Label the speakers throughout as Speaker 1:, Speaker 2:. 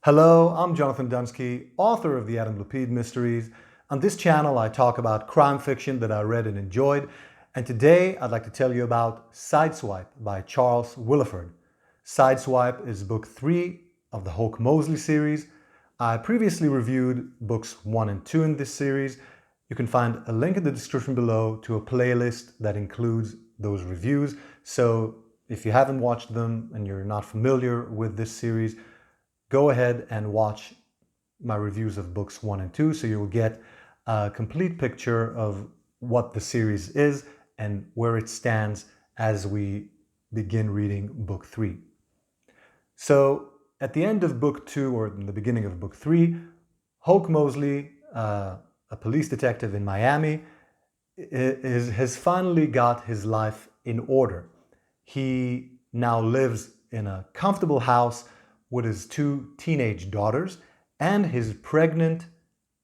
Speaker 1: Hello, I'm Jonathan Dunsky, author of the Adam Lapid mysteries. On this channel, I talk about crime fiction that I read and enjoyed. And today, I'd like to tell you about Sideswipe by Charles Willeford. Sideswipe is book 3 of the Hoke Moseley series. I previously reviewed books 1 and 2 in this series. You can find a link in the description below to a playlist that includes those reviews. So if you haven't watched them and you're not familiar with this series, go ahead and watch my reviews of books 1 and 2 so you'll get a complete picture of what the series is and where it stands as we begin reading book 3. So at the end of book 2 or in the beginning of book 3, Hoke Moseley, a police detective in Miami, has finally got his life in order. He now lives in a comfortable house with his 2 teenage daughters and his pregnant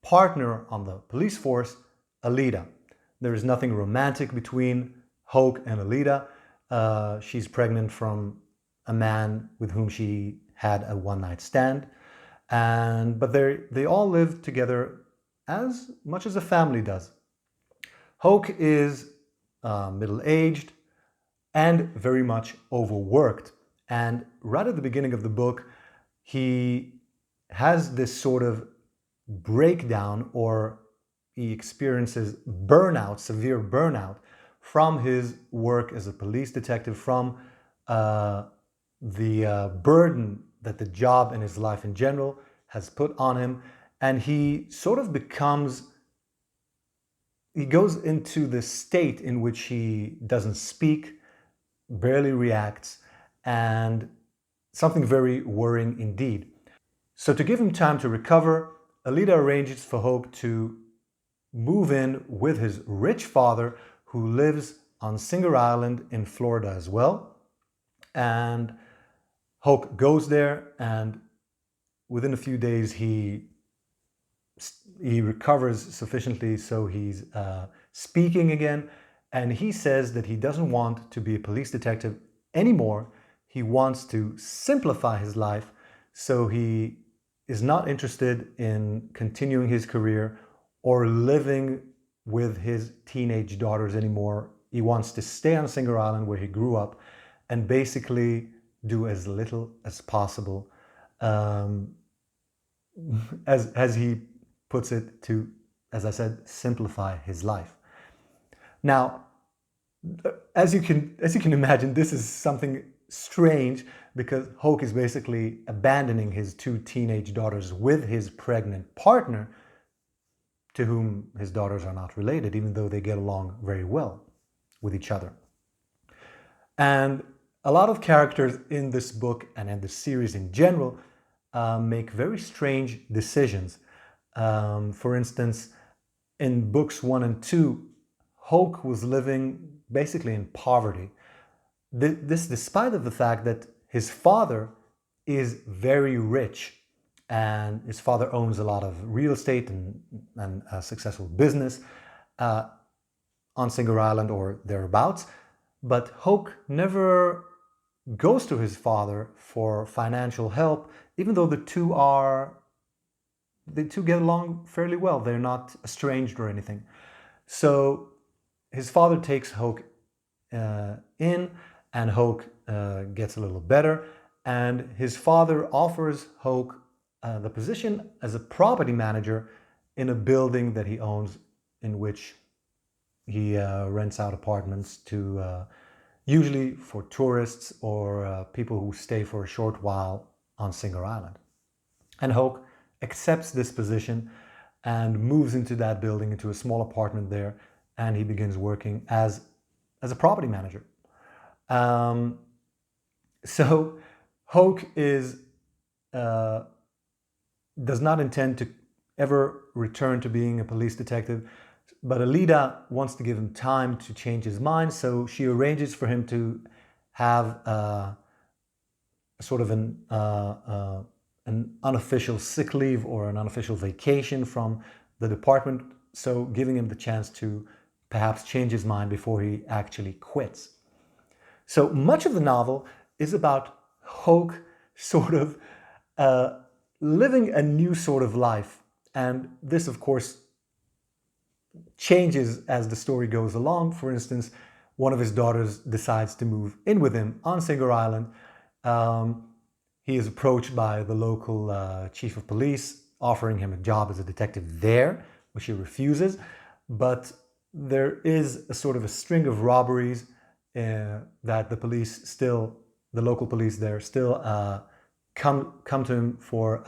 Speaker 1: partner on the police force, Alida. There is nothing romantic between Hoke and Alida. She's pregnant from a man with whom she had a one-night stand. But they all live together as much as a family does. Hoke is middle-aged and very much overworked. And right at the beginning of the book, he has this sort of breakdown, or he experiences burnout, severe burnout, from his work as a police detective, from the burden that the job and his life in general has put on him. And he sort of he goes into this state in which he doesn't speak, barely reacts, and something very worrying indeed. So to give him time to recover, Alida arranges for Hoke to move in with his rich father, who lives on Singer Island in Florida as well. And Hoke goes there, and within a few days he recovers sufficiently so he's speaking again. And he says that he doesn't want to be a police detective anymore. He wants to simplify his life, so he is not interested in continuing his career or living with his teenage daughters anymore. He wants to stay on Singer Island where he grew up and basically do as little as possible, as he puts it, to, as I said, simplify his life. Now, as you can imagine, this is something strange, because Hoke is basically abandoning his 2 teenage daughters with his pregnant partner, to whom his daughters are not related, even though they get along very well with each other. And a lot of characters in this book and in the series in general make very strange decisions. For instance, in books 1 and 2, Hoke was living basically in poverty. This despite of the fact that his father is very rich, and his father owns a lot of real estate and a successful business on Singer Island or thereabouts. But Hoke never goes to his father for financial help, even though the two get along fairly well. They're not estranged or anything. So his father takes Hoke in, and Hoke gets a little better, and his father offers Hoke the position as a property manager in a building that he owns, in which he rents out apartments to usually for tourists or people who stay for a short while on Singer Island. And Hoke accepts this position and moves into that building, into a small apartment there, and he begins working as a property manager. So Hoke does not intend to ever return to being a police detective, but Alida wants to give him time to change his mind, so she arranges for him to have sort of an unofficial sick leave or an unofficial vacation from the department, so giving him the chance to perhaps change his mind before he actually quits. So much of the novel is about Hoke sort of living a new sort of life. And this, of course, changes as the story goes along. For instance, one of his daughters decides to move in with him on Singer Island. He is approached by the local chief of police, offering him a job as a detective there, which he refuses. But there is a sort of a string of robberies that the local police there still come to him for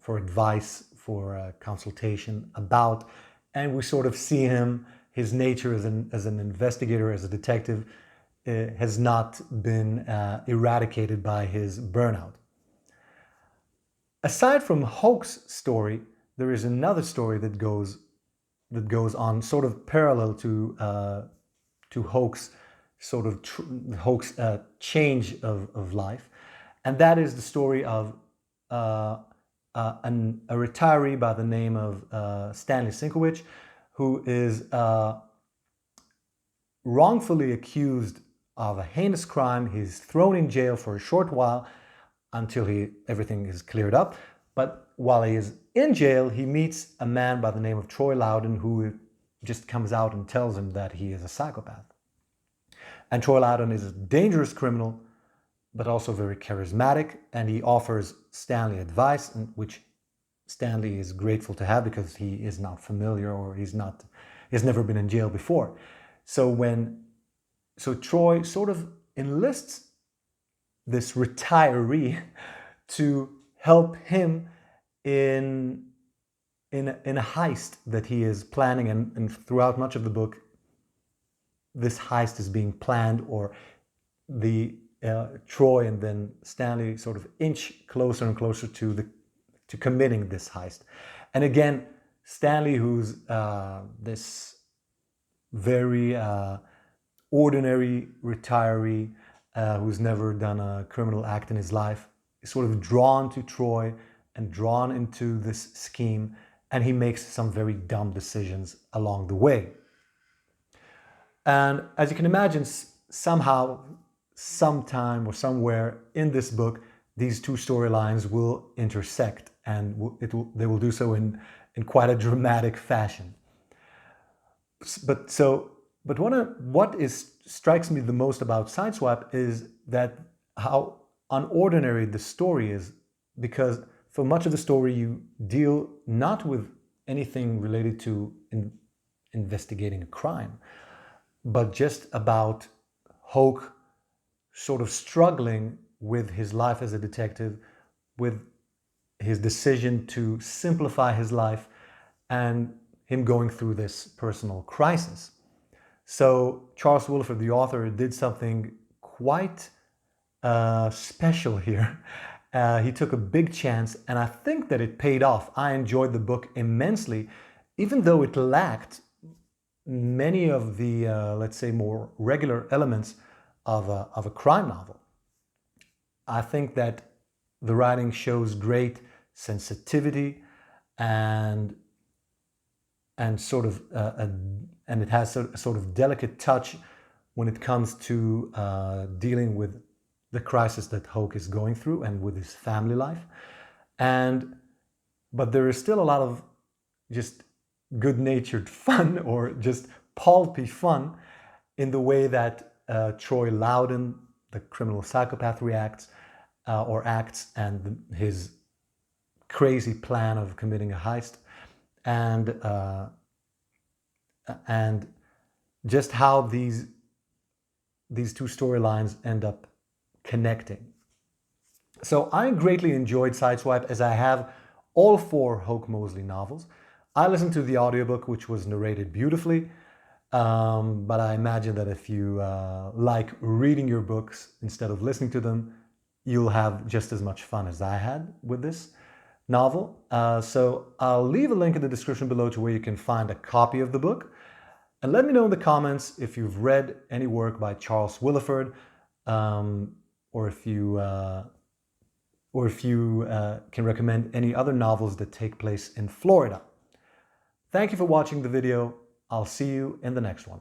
Speaker 1: advice, for consultation about, and we sort of see him, his nature as an investigator, as a detective, has not been eradicated by his burnout. Aside from Hoke's story, there is another story that goes on sort of parallel to Hoke's sort of Hoke's change of life, and that is the story of a retiree by the name of Stanley Sienkiewicz, who is wrongfully accused of a heinous crime. He's thrown in jail for a short while until everything is cleared up. But while he is in jail, he meets a man by the name of Troy Loudon, who just comes out and tells him that he is a psychopath. And Troy Loudon is a dangerous criminal, but also very charismatic, and he offers Stanley advice, which Stanley is grateful to have because he is not familiar, or he's never been in jail before. So Troy sort of enlists this retiree to help him in a heist that he is planning, and throughout much of the book, this heist is being planned, or Troy and then Stanley sort of inch closer and closer to committing this heist. And again, Stanley, who's this very ordinary retiree who's never done a criminal act in his life, is sort of drawn to Troy and drawn into this scheme, and he makes some very dumb decisions along the way. And as you can imagine, somehow, sometime or somewhere in this book, these two storylines will intersect, and they will do so in quite a dramatic fashion. But what strikes me the most about Sideswipe is that how unordinary the story is, because for much of the story you deal not with anything related to investigating a crime, but just about Hoke sort of struggling with his life as a detective, with his decision to simplify his life, and him going through this personal crisis. So Charles Willeford, the author, did something quite special here. He took a big chance, and I think that it paid off. I enjoyed the book immensely, even though it lacked many of the, let's say, more regular elements of a crime novel. I think that the writing shows great sensitivity and sort of and it has a sort of delicate touch when it comes to dealing with the crisis that Hoke is going through and with his family life. But there is still a lot of just good-natured fun, or just pulpy fun, in the way that Troy Loudon, the criminal psychopath, reacts or acts, and his crazy plan of committing a heist, and just how these two storylines end up connecting. So I greatly enjoyed Sideswipe, as I have all 4 Hoke Moseley novels. I listened to the audiobook, which was narrated beautifully, but I imagine that if you like reading your books instead of listening to them, you'll have just as much fun as I had with this novel. So I'll leave a link in the description below to where you can find a copy of the book. And let me know in the comments if you've read any work by Charles Willeford, or if you can recommend any other novels that take place in Florida. Thank you for watching the video. I'll see you in the next one.